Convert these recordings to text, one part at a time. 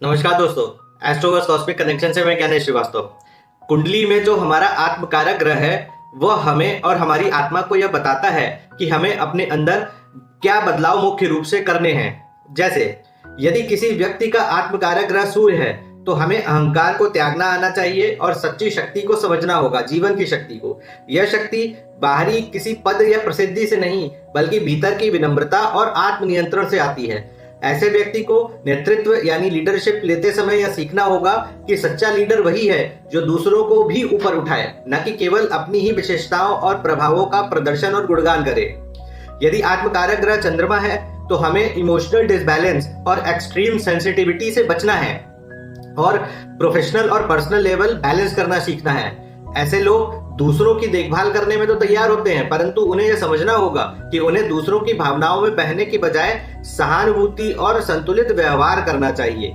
नमस्कार दोस्तों, एस्ट्रोवर्स cosmic connection से मैं ज्ञानेश श्रीवास्तव। कुंडली में जो हमारा आत्मकारक ग्रह है वह हमें और हमारी आत्मा को यह बताता है कि हमें अपने अंदर क्या बदलाव मुख्य रूप से करने हैं। जैसे यदि किसी व्यक्ति का आत्मकारक ग्रह सूर्य है तो हमें अहंकार को त्यागना आना चाहिए और सच्ची शक्ति को समझना होगा, जीवन की शक्ति को। यह शक्ति बाहरी किसी पद या प्रसिद्धि से नहीं बल्कि भीतर की विनम्रता और आत्मनियंत्रण से आती है। ऐसे व्यक्ति को नेतृत्व यानी लीडरशिप लेते समय यह सीखना होगा कि सच्चा लीडर वही है जो दूसरों को भी ऊपर उठाए, न कि केवल अपनी ही विशेषताओं और प्रभावों का प्रदर्शन और गुणगान करे। यदि आत्मकारक ग्रह चंद्रमा है तो हमें इमोशनल डिसबैलेंस और एक्सट्रीम सेंसिटिविटी से बचना है और प्रोफेशनल और पर्सनल लेवल बैलेंस करना सीखना है। ऐसे लोग दूसरों की देखभाल करने में तो तैयार होते हैं, परंतु उन्हें यह समझना होगा कि उन्हें दूसरों की भावनाओं में बहने की बजाय सहानुभूति और संतुलित व्यवहार करना चाहिए।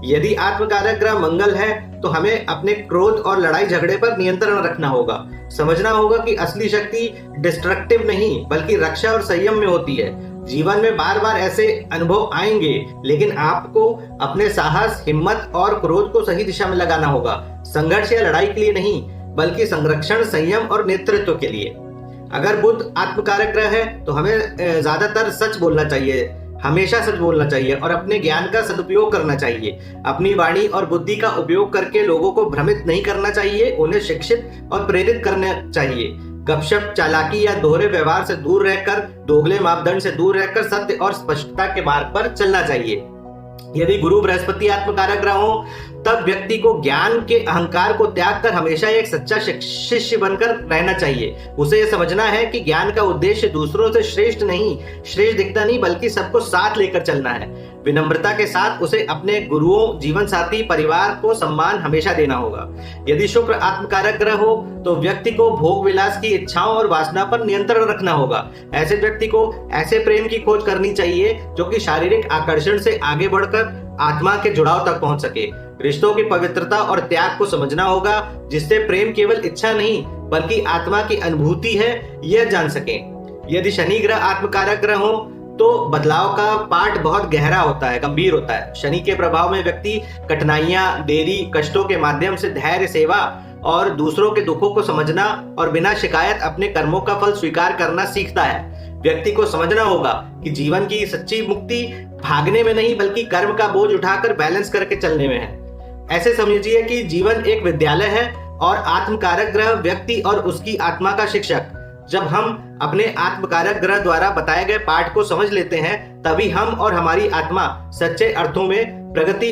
यदि आत्मकारक ग्रह मंगल है तो हमें अपने क्रोध और लड़ाई झगड़े पर नियंत्रण रखना होगा। समझना होगा कि असली शक्ति डिस्ट्रक्टिव नहीं बल्कि रक्षा और संयम में होती है। जीवन में बार बार ऐसे अनुभव आएंगे, लेकिन आपको अपने साहस, हिम्मत और क्रोध को सही दिशा में लगाना होगा। संघर्ष या लड़ाई के लिए नहीं बल्कि संरक्षण, संयम और नेतृत्व के लिए। अगर बुध आत्मकारक ग्रह है तो हमें ज्यादातर सच बोलना चाहिए, हमेशा सच बोलना चाहिए और अपने ज्ञान का सदुपयोग करना चाहिए। अपनी वाणी और बुद्धि का उपयोग करके लोगों को भ्रमित नहीं करना चाहिए, उन्हें शिक्षित और प्रेरित करना चाहिए। गपशप, चालाकी या दोहरे व्यवहार से दूर रहकर, दोगले मापदंड से दूर रहकर सत्य और स्पष्टता के मार्ग पर चलना चाहिए। यदि गुरु बृहस्पति आत्मकारक ग्रह हो तब व्यक्ति को ज्ञान के अहंकार को त्याग कर हमेशा एक सच्चा शिष्य बनकर रहना चाहिए। उसे यह समझना है कि ज्ञान का उद्देश्य दूसरों से श्रेष्ठ दिखता नहीं बल्कि सबको साथ लेकर चलना है। विनम्रता के साथ उसे अपने गुरुओं, जीवन साथी, परिवार को सम्मान हमेशा देना होगा। यदि शुक्र आत्मकारक ग्रह हो तो व्यक्ति को भोग विलास की इच्छाओं और वासना पर नियंत्रण रखना होगा। ऐसे व्यक्ति को ऐसे प्रेम की खोज करनी चाहिए जो कि शारीरिक आकर्षण से आगे बढ़कर आत्मा के जुड़ाव तक पहुंच सके। रिश्तों की पवित्रता और त्याग को समझना होगा, जिससे प्रेम केवल इच्छा नहीं बल्कि आत्मा की अनुभूति है, यह जान सके। यदि शनि ग्रह आत्मकारक ग्रह हो तो बदलाव का पाठ बहुत गहरा होता है, गंभीर होता है। शनि के प्रभाव में व्यक्ति कठिनाइयां, देरी, कष्टों के माध्यम से धैर्य, सेवा और दूसरों के दुखों को समझना और बिना शिकायत अपने कर्मों का फल स्वीकार करना सीखता है। व्यक्ति को समझना होगा कि जीवन की सच्ची मुक्ति भागने में नहीं बल्कि कर्म का बोझ उठाकर बैलेंस करके चलने में है। ऐसे समझिए कि जीवन एक विद्यालय है और आत्मकारक ग्रह व्यक्ति और उसकी आत्मा का शिक्षक। जब हम अपने आत्मकारक ग्रह द्वारा बताए गए पाठ को समझ लेते हैं तभी हम और हमारी आत्मा सच्चे अर्थों में प्रगति